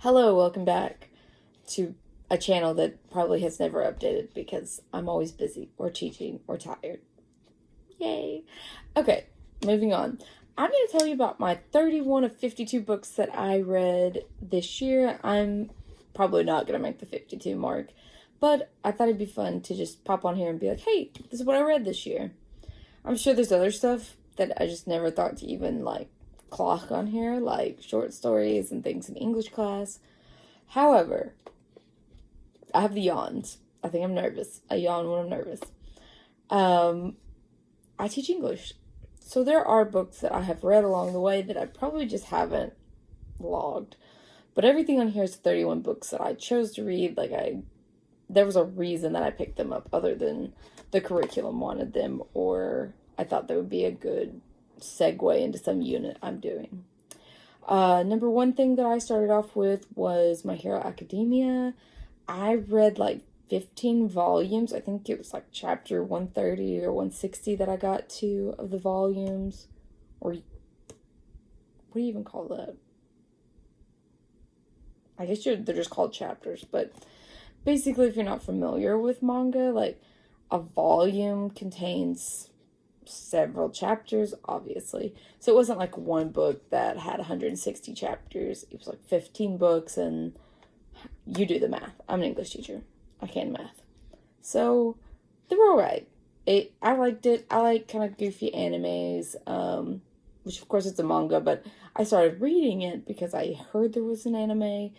Hello, welcome back to a channel that probably has never updated because I'm always busy or teaching or tired. Yay! Okay, moving on. I'm going to tell you about my 31 of 52 books that I read this year. I'm probably not going to make the 52 mark, but I thought it'd be fun to just pop on here and be like, hey, this is what I read this year. I'm sure there's other stuff that I just never thought to even, clock on here, like short stories and things in English class. However, I have the yawns. I think I'm nervous. I yawn when I'm nervous. I teach English. So there are books that I have read along the way that I probably just haven't logged. But everything on here is 31 books that I chose to read. There was a reason that I picked them up other than the curriculum wanted them, or I thought they would be a good segue into some unit I'm doing. Number one thing that I started off with was My Hero Academia. I read 15 volumes. I think it was chapter 130 or 160 that I got to of the volumes. Or what do you even call that? I guess they're just called chapters, but basically if you're not familiar with manga, a volume contains several chapters, obviously. So it wasn't one book that had 160 chapters. It was 15 books, and you do the math. I'm an English teacher. I can math. So they were alright. I liked it. I like kind of goofy animes, which of course it's a manga, but I started reading it because I heard there was an anime,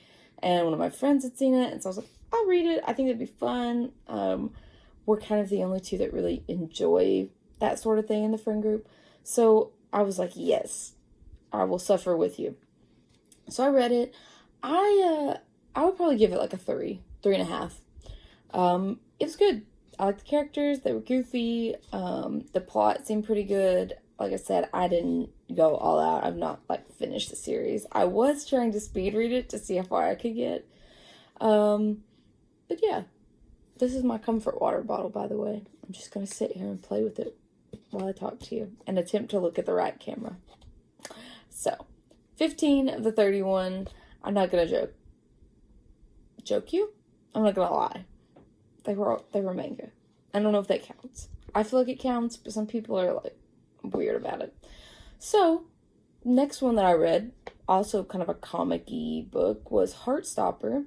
and one of my friends had seen it, and so I was like, I'll read it. I think it'd be fun. We're kind of the only two that really enjoy that sort of thing in the friend group. So I was like, yes, I will suffer with you. So I read it. I would probably give it a 3.5. It was good. I liked the characters. They were goofy. The plot seemed pretty good. Like I said, I didn't go all out. I've not finished the series. I was trying to speed read it to see how far I could get. But yeah, this is my comfort water bottle, by the way. I'm just going to sit here and play with it while I talk to you and attempt to look at the right camera. So, 15 of the 31. I'm not going to joke you. I'm not going to lie. They were manga. I don't know if that counts. I feel like it counts, but some people are weird about it. So, next one that I read, also kind of a comic-y book, was Heartstopper.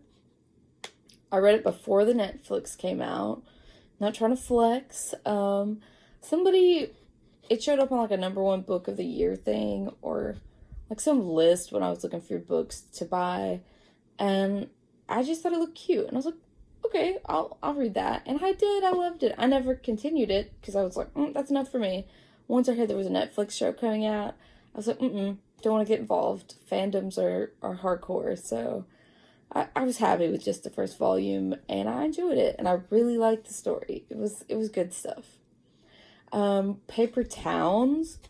I read it before the Netflix came out. Not trying to flex. It showed up on a number one book of the year thing, or some list when I was looking for books to buy, and I just thought it looked cute, and I was like, okay, I'll read that, and I did. I loved it. I never continued it because I was like, that's enough for me. Once I heard there was a Netflix show coming out, I was like, don't want to get involved. Fandoms are hardcore, so I was happy with just the first volume, and I enjoyed it, and I really liked the story. It was good stuff. Paper Towns,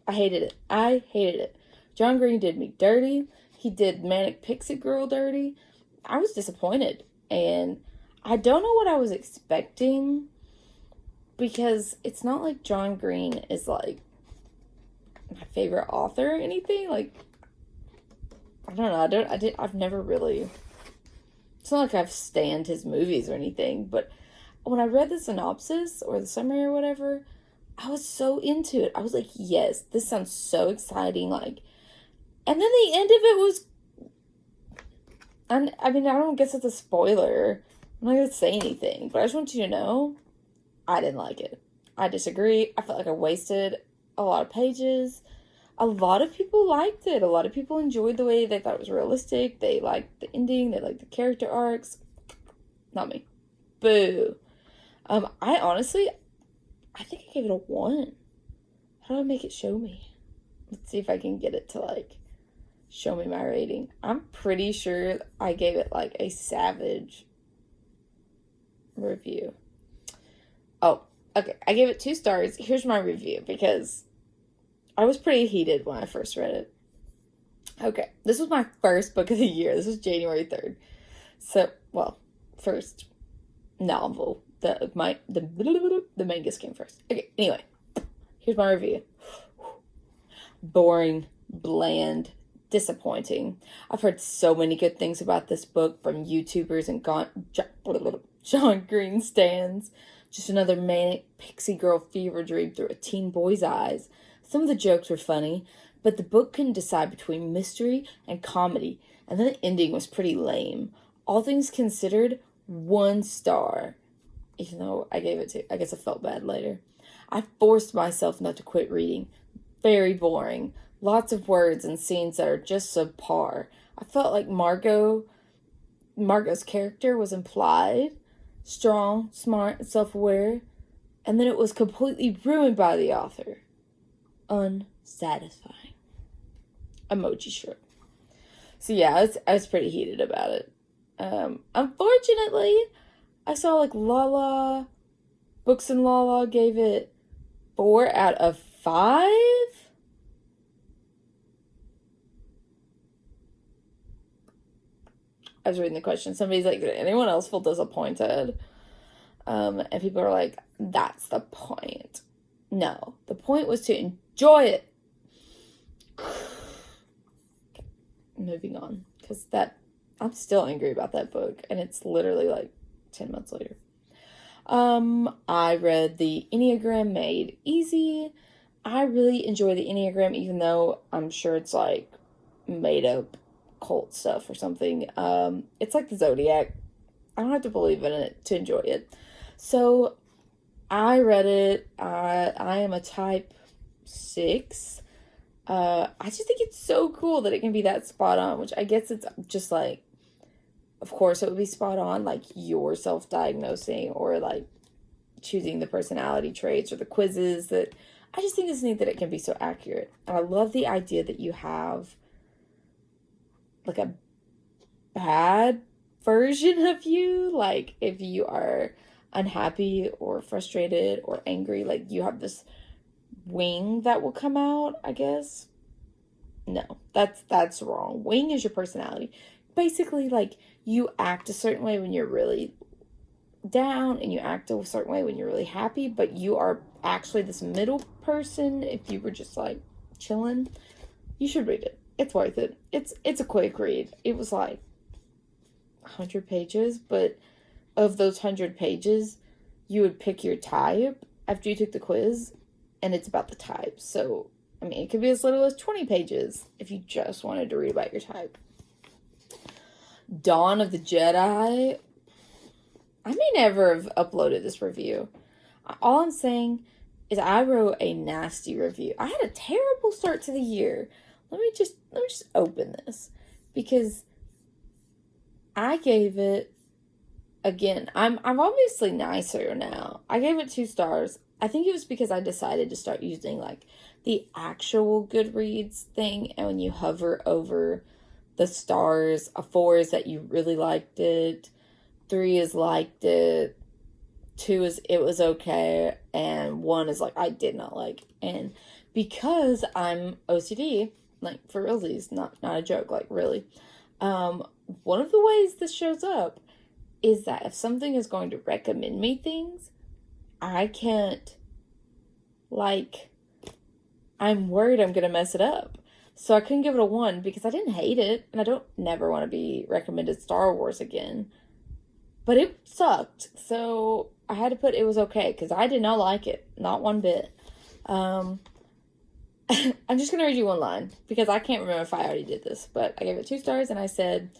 I hated it. John Green did me dirty. He did Manic Pixie Girl dirty. I was disappointed, and I don't know what I was expecting, because it's not like John Green is my favorite author or anything. I don't know. I've never really, it's not like I've stanned his movies or anything, but when I read the synopsis or the summary or whatever, I was so into it. I was like, yes, this sounds so exciting. And then the end of it was, I don't guess it's a spoiler. I'm not going to say anything, but I just want you to know, I didn't like it. I disagree. I felt like I wasted a lot of pages. A lot of people liked it. A lot of people enjoyed the way they thought it was realistic. They liked the ending. They liked the character arcs. Not me. Boo. I think I gave it a 1. How do I make it show me? Let's see if I can get it to, show me my rating. I'm pretty sure I gave it, a savage review. Oh, okay. I gave it 2 stars. Here's my review, because I was pretty heated when I first read it. Okay. This was my first book of the year. This was January 3rd. So, first novel. The mangas came first. Okay, anyway. Here's my review. Boring, bland, disappointing. I've heard so many good things about this book from YouTubers and John Green stands. Just another manic pixie girl fever dream through a teen boy's eyes. Some of the jokes were funny, but the book couldn't decide between mystery and comedy, and then the ending was pretty lame. All things considered, 1 star. Even though I gave it to, I guess I felt bad later. I forced myself not to quit reading. Very boring. Lots of words and scenes that are just subpar. I felt like Margot's character was implied, strong, smart, and self-aware, and then it was completely ruined by the author. Unsatisfying. Emoji shrimp. So yeah, I was pretty heated about it. Unfortunately, I saw like Lala, Books and Lala gave it 4 out of 5. I was reading the question. Somebody's like, did anyone else feel disappointed? And people are like, that's the point. No, the point was to enjoy it. Okay, moving on. Because I'm still angry about that book. And it's literally like 10 months later. I read the Enneagram Made Easy. I really enjoy the Enneagram, even though I'm sure it's like made up cult stuff or something. It's like the Zodiac. I don't have to believe in it to enjoy it. So I read it. I am a type 6. I just think it's so cool that it can be that spot on, which I guess it's just like, of course it would be spot on, like you're self-diagnosing or like choosing the personality traits or the quizzes. That I just think it's neat that it can be so accurate. And I love the idea that you have like a bad version of you. Like if you are unhappy or frustrated or angry, like you have this wing that will come out, I guess. No, that's wrong. Wing is your personality. Basically, like you act a certain way when you're really down and you act a certain way when you're really happy, but you are actually this middle person. If you were just like chilling, you should read it. It's worth it. It's a quick read. It was like 100 pages, but of those 100 pages, you would pick your type after you took the quiz, and it's about the type. So, I mean, it could be as little as 20 pages if you just wanted to read about your type. Dawn of the Jedi. I may never have uploaded this review. All I'm saying is I wrote a nasty review. I had a terrible start to the year. Let me just open this, because I gave it, again, I'm obviously nicer now. I gave it 2 stars. I think it was because I decided to start using like the actual Goodreads thing, and when you hover over the stars, a 4 is that you really liked it, 3 is liked it, 2 is it was okay, and 1 is like I did not like. And because I'm OCD, like for realsies, not a joke, like really, one of the ways this shows up is that if something is going to recommend me things, I can't, like, I'm worried I'm gonna mess it up. So I couldn't give it a 1 because I didn't hate it, and I don't never want to be recommended Star Wars again. But it sucked, so I had to put it was okay, because I did not like it. Not one bit. I'm just going to read you one line, because I can't remember if I already did this, but I gave it 2 stars, and I said,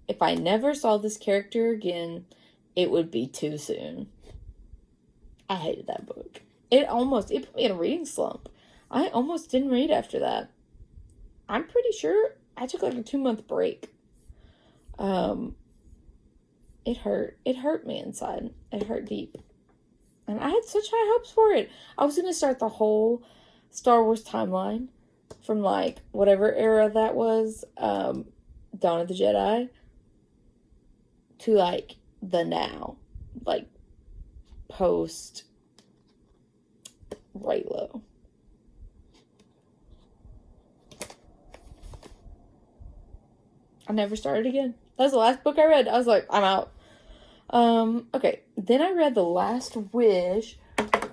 if I never saw this character again, it would be too soon. I hated that book. It put me in a reading slump. I almost didn't read after that. I'm pretty sure I took like a 2-month break. It hurt. It hurt me inside. It hurt deep. And I had such high hopes for it. I was going to start the whole Star Wars timeline from like whatever era that was, Dawn of the Jedi, to like the now, like post Raylo. I never started again. That was the last book I read. I was like, I'm out. Okay. Then I read The Last Wish,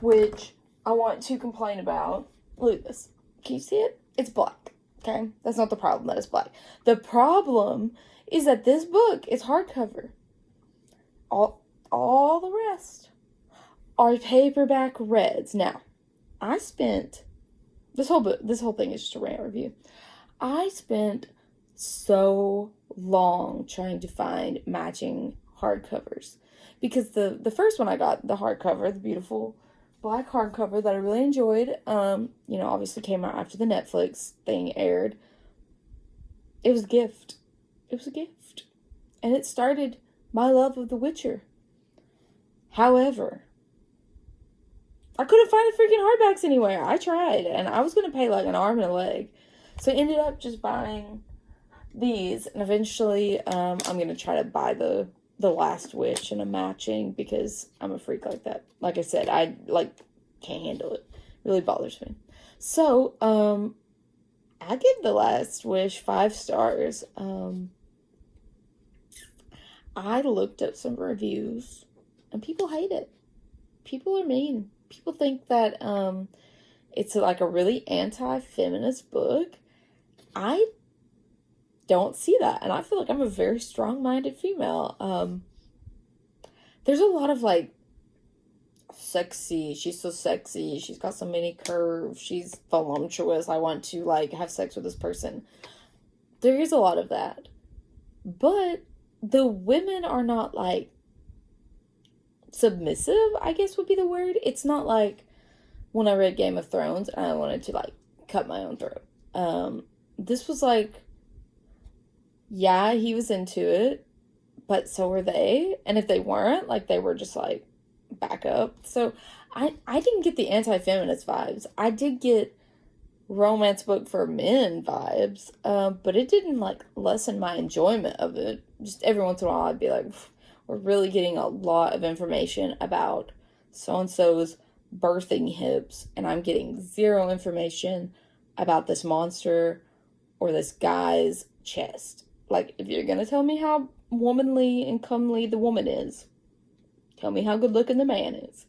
which I want to complain about. Look at this. Can you see it? It's black. Okay? That's not the problem that it's black. The problem is that this book is hardcover. All the rest are paperback reds. Now, I spent this whole thing is just a rant review. I spent so long trying to find matching hardcovers because the first one I got, the hardcover, the beautiful black hardcover that I really enjoyed, obviously came out after the Netflix thing aired. It was a gift. It was a gift. And it started my love of The Witcher. However, I couldn't find the freaking hardbacks anywhere. I tried, and I was going to pay like an arm and a leg. So I ended up just buying these, and eventually I'm going to try to buy the Last Witch in a matching because I'm a freak like that. Like I said, I can't handle it. It really bothers me. So, I give The Last Wish 5 stars. I looked up some reviews, and people hate it. People are mean. People think that it's like a really anti-feminist book. I don't see that, and I feel like I'm a very strong-minded female. There's a lot of sexy, she's so sexy, she's got so many curves, she's voluptuous, I want to have sex with this person. There is a lot of that, but the women are not submissive, I guess would be the word. It's not like when I read Game of Thrones and I wanted to cut my own throat. This was yeah, he was into it, but so were they. And if they weren't, they were just back up. So I didn't get the anti-feminist vibes. I did get romance book for men vibes, but it didn't lessen my enjoyment of it. Just every once in a while I'd be like, we're really getting a lot of information about so-and-so's birthing hips, and I'm getting zero information about this monster or this guy's chest. If you're gonna tell me how womanly and comely the woman is, tell me how good looking the man is.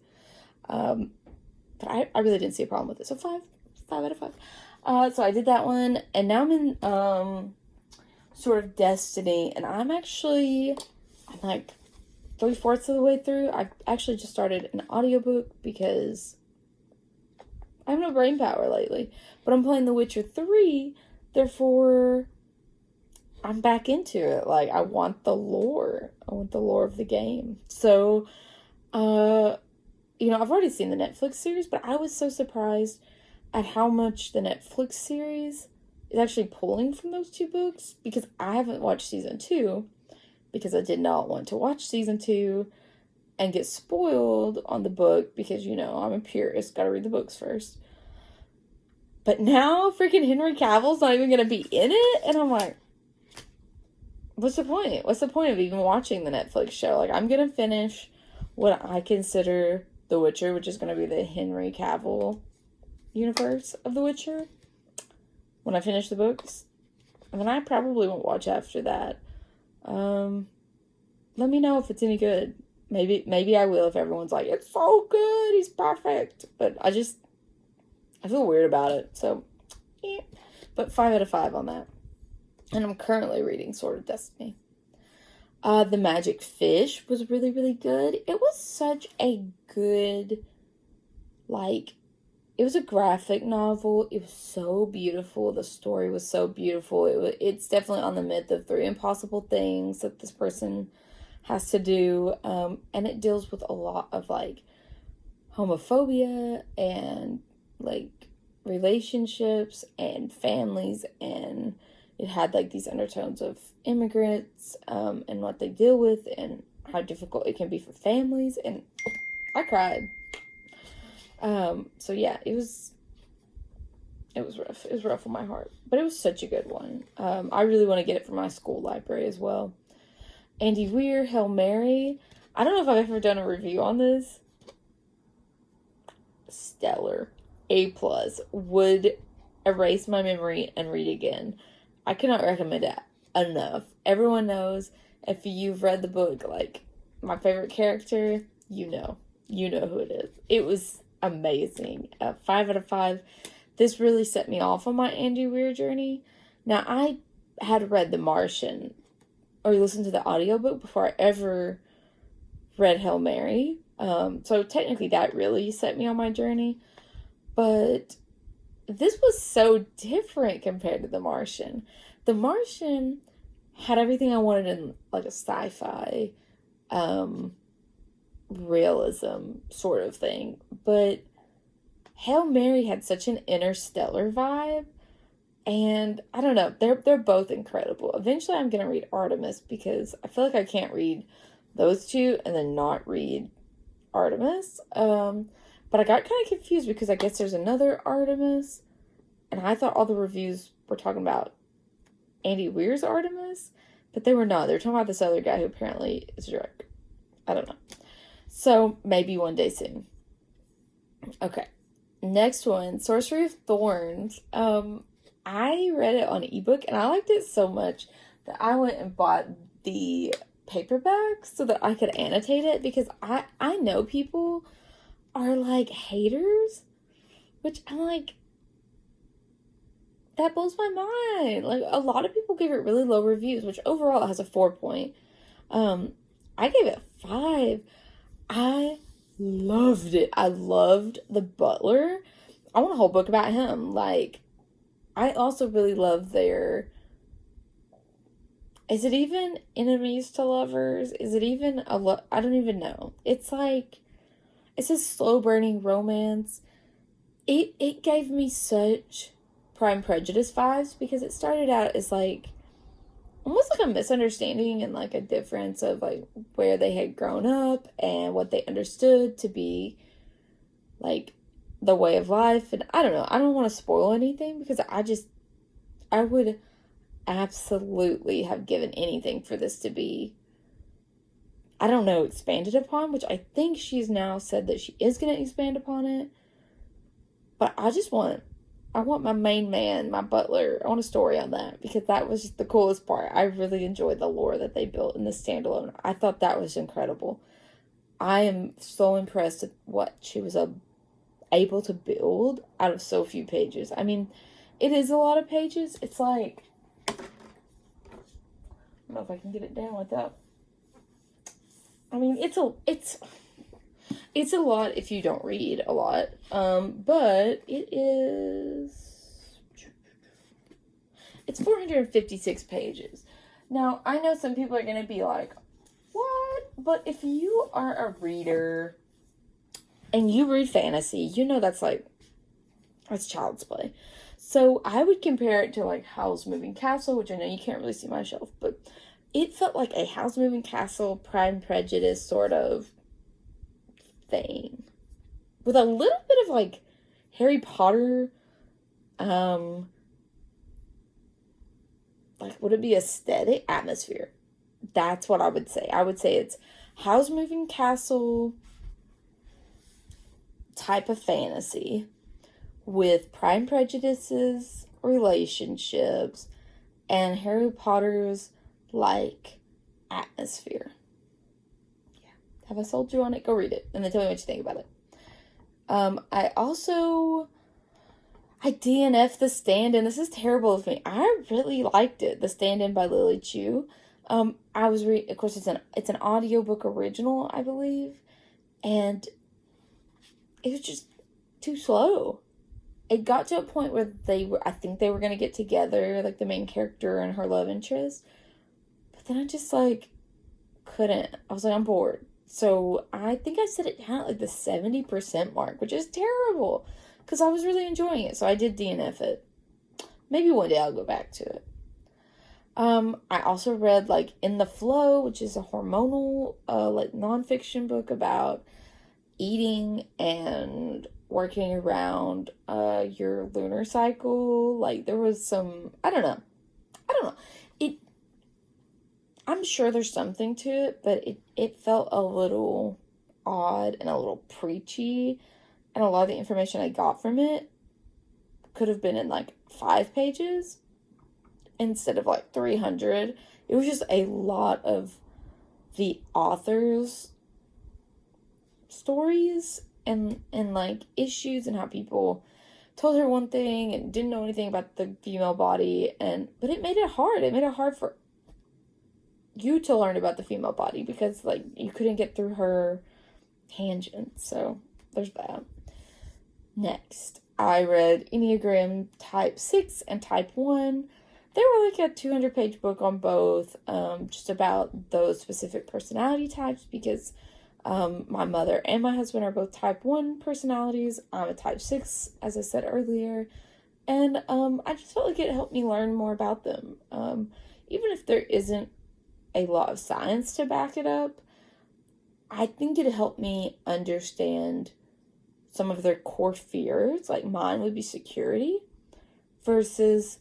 But I really didn't see a problem with it. So 5 out of 5. So I did that one, and now I'm in sort of Destiny, and I'm 3/4 of the way through. I've actually just started an audiobook because I have no brain power lately. But I'm playing The Witcher 3, therefore I'm back into it. I want the lore. I want the lore of the game. So, I've already seen the Netflix series, but I was so surprised at how much the Netflix series is actually pulling from those two books, because I haven't watched season 2, because I did not want to watch season 2 and get spoiled on the book, because, I'm a purist, gotta read the books first. But now freaking Henry Cavill's not even gonna be in it, and I'm like, what's the point? What's the point of even watching the Netflix show? I'm gonna finish what I consider The Witcher, which is gonna be the Henry Cavill universe of The Witcher, when I finish the books. And then I probably won't watch after that. Let me know if it's any good. Maybe I will if everyone's like, it's so good, he's perfect. But I feel weird about it. So, yeah. But 5 out of 5 on that. And I'm currently reading Sword of Destiny. The Magic Fish was really, really good. It was such a good, it was a graphic novel. It was so beautiful. The story was so beautiful. It's definitely on the myth of 3 impossible things that this person has to do. And it deals with a lot of, homophobia and, relationships and families, and it had these undertones of immigrants and what they deal with and how difficult it can be for families, and I cried. So yeah, it was rough. It was rough on my heart, but it was such a good one. I really want to get it for my school library as well. Andy Weir, Hail Mary. I don't know if I've ever done a review on this. Stellar. A+. Would erase my memory and read again. I cannot recommend it enough. Everyone knows, if you've read the book, my favorite character, you know who it is. It was amazing. 5 out of 5. this really set me off on my Andy Weir journey. Now, I had read The Martian, or listened to the audiobook before I ever read Hail Mary. So technically that really set me on my journey. But this was so different compared to The Martian. The Martian had everything I wanted in like a sci-fi realism sort of thing. But Hail Mary had such an interstellar vibe. And I don't know, they're both incredible. Eventually I'm gonna read Artemis because I feel like I can't read those two and then not read Artemis. But I got kind of confused because I guess there's another Artemis, and I thought all the reviews were talking about Andy Weir's Artemis, but they were not. They were talking about this other guy who apparently is a director. I don't know. So maybe one day soon. Okay. Next one, Sorcery of Thorns. I read it on ebook and I liked it so much that I went and bought the paperback so that I could annotate it, because I know people are like haters, which I'm like, that blows my mind. Like, a lot of people give it really low reviews, which overall it has a 4 point. I gave it 5. I loved it. I loved the butler. I want a whole book about him. Like, I also really love their, is it even enemies to lovers? Is it even I don't even know. It's like, it's a slow burning romance. It gave me such Prime Prejudice vibes, because it started out as like, almost like a misunderstanding and like a difference of like where they had grown up and what they understood to be like the way of life. And I don't know, I don't want to spoil anything, because I would absolutely have given anything for this to be, I don't know, expanded upon, which I think she's now said that she is going to expand upon it. But I want my main man, my butler, I want a story on that, because that was just the coolest part. I really enjoyed the lore that they built in the standalone. I thought that was incredible. I am so impressed at what she was able to build out of so few pages. I mean, it is a lot of pages. It's like, I don't know if I can get it down without, I mean, it's a lot if you don't read a lot. But it's 456 pages. Now, I know some people are going to be like, what? But if you are a reader and you read fantasy, you know that's child's play. So I would compare it to like Howl's Moving Castle, which I know you can't really see my shelf, but it felt like a Howl's Moving Castle, Pride and Prejudice sort of thing, with a little bit of like Harry Potter, like, would it be aesthetic atmosphere? That's what I would say. I would say it's Howl's Moving Castle type of fantasy with Pride and Prejudice's relationships and Harry Potter's like atmosphere. Yeah. Have I sold you on it? Go read it and then tell me what you think about it. I DNF'd The Stand-In. This is terrible of me. I really liked it. The Stand-In by Lily Chu. Of course, it's an audiobook original, I believe. And it was just too slow. It got to a point where I think they were going to get together, like the main character and her love interest. But then I just like couldn't. I was like, I'm bored. So I think I set it down at like the 70% mark, which is terrible, because I was really enjoying it. So I did DNF it. Maybe one day I'll go back to it. I also read like In the Flow, which is a hormonal like nonfiction book about eating and working around your lunar cycle. Like, there was some, I don't know. I'm sure there's something to it, but it felt a little odd and a little preachy. And a lot of the information I got from it could have been in like 5 pages instead of like 300. It was just a lot of the author's stories and like issues and how people told her one thing and didn't know anything about the female body, but it made it hard. It made it hard for you to learn about the female body because, like, you couldn't get through her tangent. So there's that. Next, I read Enneagram Type 6 and Type 1. They were like a 200-page book on both, just about those specific personality types because my mother and my husband are both Type 1 personalities. I'm a Type 6, as I said earlier. And I just felt like it helped me learn more about them. Even if there isn't a lot of science to back it up, I think it helped me understand some of their core fears. Like mine would be security versus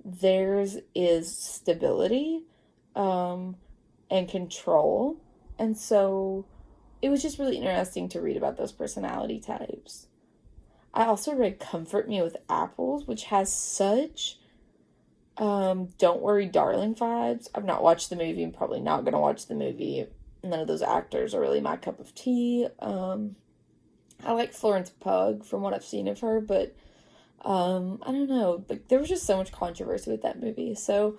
theirs is stability and control. And so it was just really interesting to read about those personality types. I also read Comfort Me with Apples, which has such Don't Worry Darling vibes. I've not watched the movie. I'm probably not going to watch the movie. None of those actors are really my cup of tea. I like Florence Pugh from what I've seen of her, but I don't know. Like, there was just so much controversy with that movie. So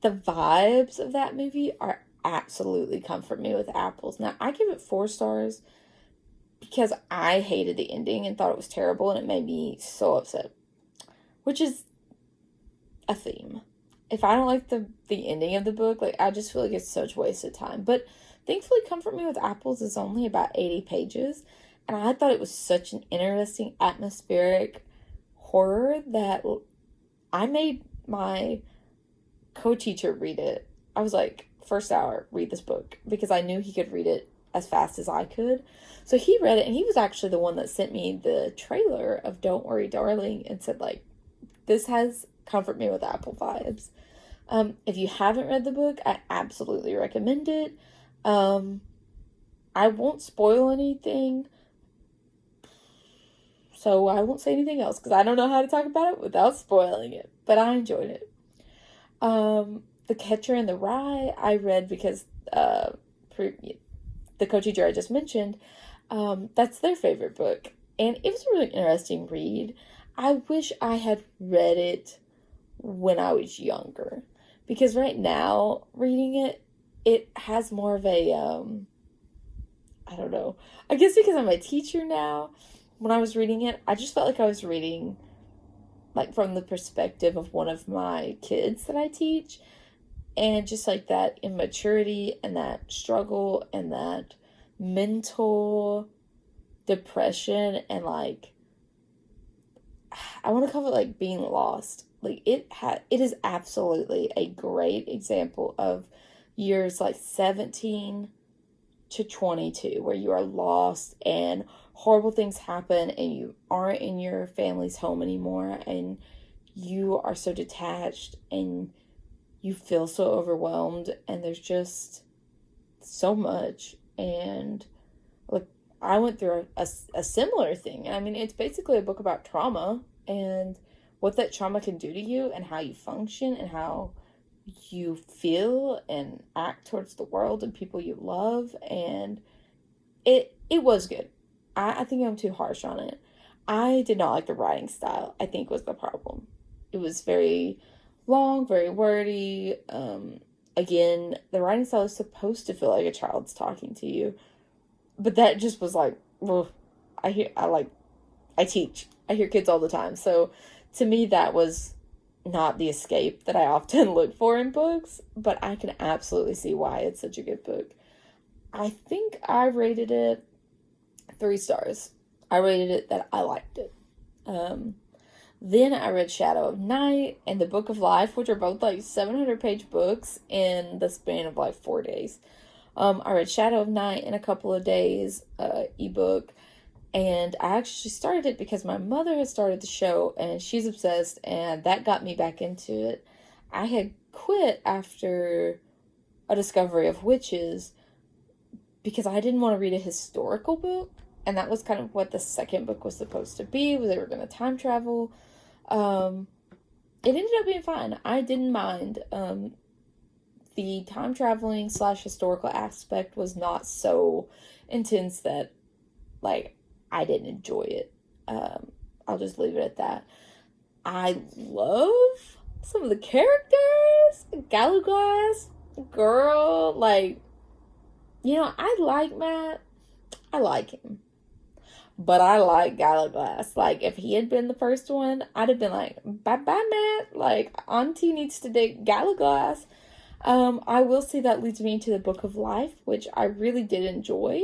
the vibes of that movie are absolutely Comfort Me with Apples. Now, I give it 4 stars because I hated the ending and thought it was terrible, and it made me so upset, which is a theme. If I don't like the ending of the book, like, I just feel like it's such wasted time. But thankfully, Comfort Me with Apples is only about 80 pages, and I thought it was such an interesting, atmospheric horror that I made my co-teacher read it. I was like, first hour, read this book, because I knew he could read it as fast as I could. So he read it, and he was actually the one that sent me the trailer of Don't Worry Darling and said, like, this has Comfort Me with Apple vibes. If you haven't read the book, I absolutely recommend it. I won't spoil anything, so I won't say anything else because I don't know how to talk about it without spoiling it, but I enjoyed it. The Catcher in the Rye, I read because the co-teacher I just mentioned, that's their favorite book, and it was a really interesting read. I wish I had read it when I was younger, because right now, reading it has more of a, I don't know, I guess because I'm a teacher now, when I was reading it, I just felt like I was reading, like, from the perspective of one of my kids that I teach, and just, like, that immaturity and that struggle and that mental depression and, like, I want to call it, like, being lost. Like, it is absolutely a great example of years, like, 17 to 22, where you are lost and horrible things happen and you aren't in your family's home anymore and you are so detached and you feel so overwhelmed and there's just so much. And, like, I went through a similar thing. I mean, it's basically a book about trauma and what that trauma can do to you and how you function and how you feel and act towards the world and people you love. And it was good. I think I'm too harsh on it. I did not like the writing style, I think, was the problem. It was very long, very wordy. Again, the writing style is supposed to feel like a child's talking to you. But that just was like, well, I teach. I hear kids all the time. So to me, that was not the escape that I often look for in books. But I can absolutely see why it's such a good book. I think I rated it 3 stars. I rated it that I liked it. Then I read Shadow of Night and The Book of Life, which are both like 700-page books in the span of like 4 days. I read Shadow of Night in a couple of days, ebook, and I actually started it because my mother had started the show and she's obsessed, and that got me back into it. I had quit after A Discovery of Witches because I didn't want to read a historical book, and that was kind of what the second book was supposed to be, was they were going to time travel. It ended up being fine. I didn't mind. The time traveling / historical aspect was not so intense that, like, I didn't enjoy it. I'll just leave it at that. I love some of the characters. Gallaglass, girl, like, I like Matt. I like him. But I like Gallaglass. Like, if he had been the first one, I'd have been like, bye-bye, Matt. Like, Auntie needs to date Gallaglass. I will say that leads me into the Book of Life, which I really did enjoy.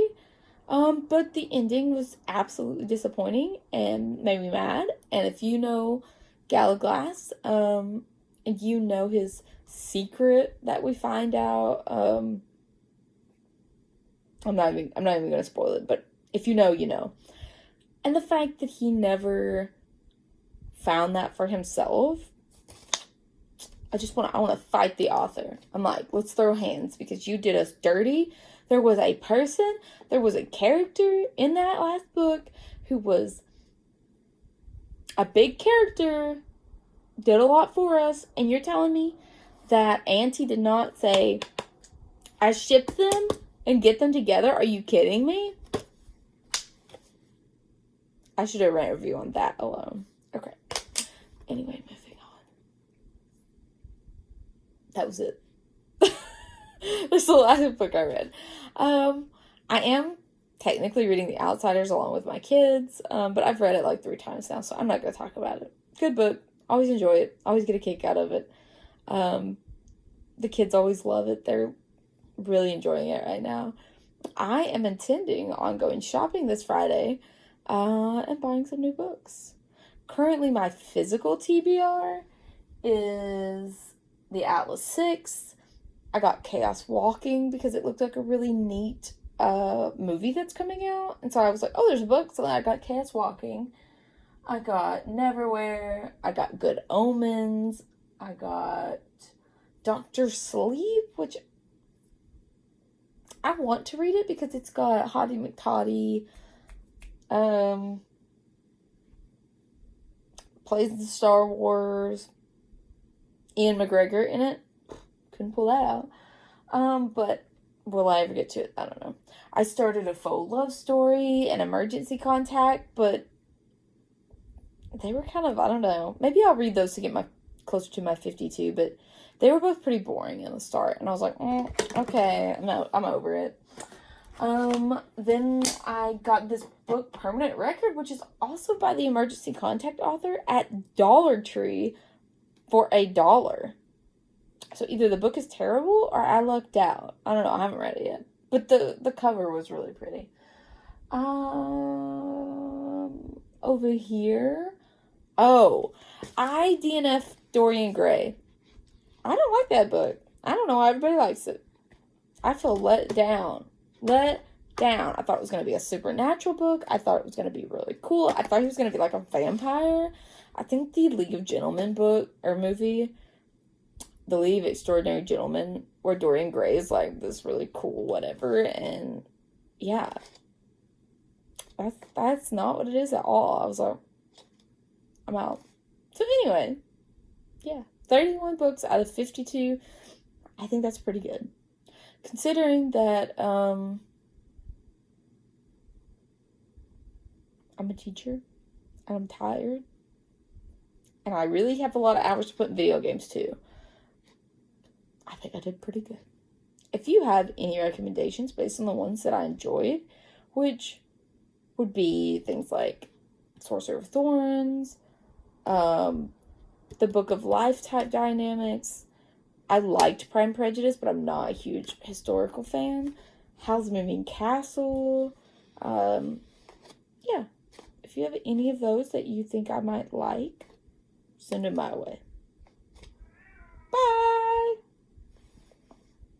But the ending was absolutely disappointing and made me mad. And if you know Gallaglass, and you know his secret that we find out, I'm not even gonna spoil it, but if you know, you know. And the fact that he never found that for himself, I want to fight the author. I'm like, let's throw hands because you did us dirty. There was a character in that last book who was a big character, did a lot for us, and you're telling me that Auntie did not say, I ship them and get them together? Are you kidding me? I should have written a review on that alone. Okay. Anyway, moving on. That was it. That's the last book I read. I am technically reading The Outsiders along with my kids, but I've read it like 3 times now, so I'm not going to talk about it. Good book. Always enjoy it. Always get a kick out of it. The kids always love it. They're really enjoying it right now. I am intending on going shopping this Friday and buying some new books. Currently, my physical TBR is the Atlas 6. I got Chaos Walking because it looked like a really neat movie that's coming out. And so I was like, oh, there's a book. So then I got Chaos Walking. I got Neverwhere. I got Good Omens. I got Dr. Sleep, which I want to read it because it's got Hottie McToddy, plays in Star Wars, Ian McGregor in it. Couldn't pull that out. But will I ever get to it? I don't know. I started a faux love story and Emergency Contact, but they were kind of, I don't know. Maybe I'll read those to get closer to my 52, but they were both pretty boring in the start. And I was like, okay, I'm over it. Then I got this book, Permanent Record, which is also by the Emergency Contact author, at Dollar Tree for $1. So either the book is terrible or I lucked out. I don't know. I haven't read it yet. But the cover was really pretty. Over here. Oh, I DNF Dorian Gray. I don't like that book. I don't know why everybody likes it. I feel let down. I thought it was going to be a supernatural book. I thought it was going to be really cool. I thought he was going to be like a vampire. I think the League of Gentlemen book or movie, The League of Extraordinary Gentlemen, where Dorian Gray is like this really cool whatever. And yeah, that's not what it is at all. I was like, I'm out. So anyway, yeah, 31 books out of 52. I think that's pretty good. Considering that I'm a teacher and I'm tired and I really have a lot of hours to put in video games too, I think I did pretty good. If you have any recommendations based on the ones that I enjoyed, which would be things like Sorcerer of Thorns, the Book of Life type dynamics. I liked Pride and Prejudice, but I'm not a huge historical fan. Howl's Moving Castle. Yeah. If you have any of those that you think I might like, send them my way. Bye!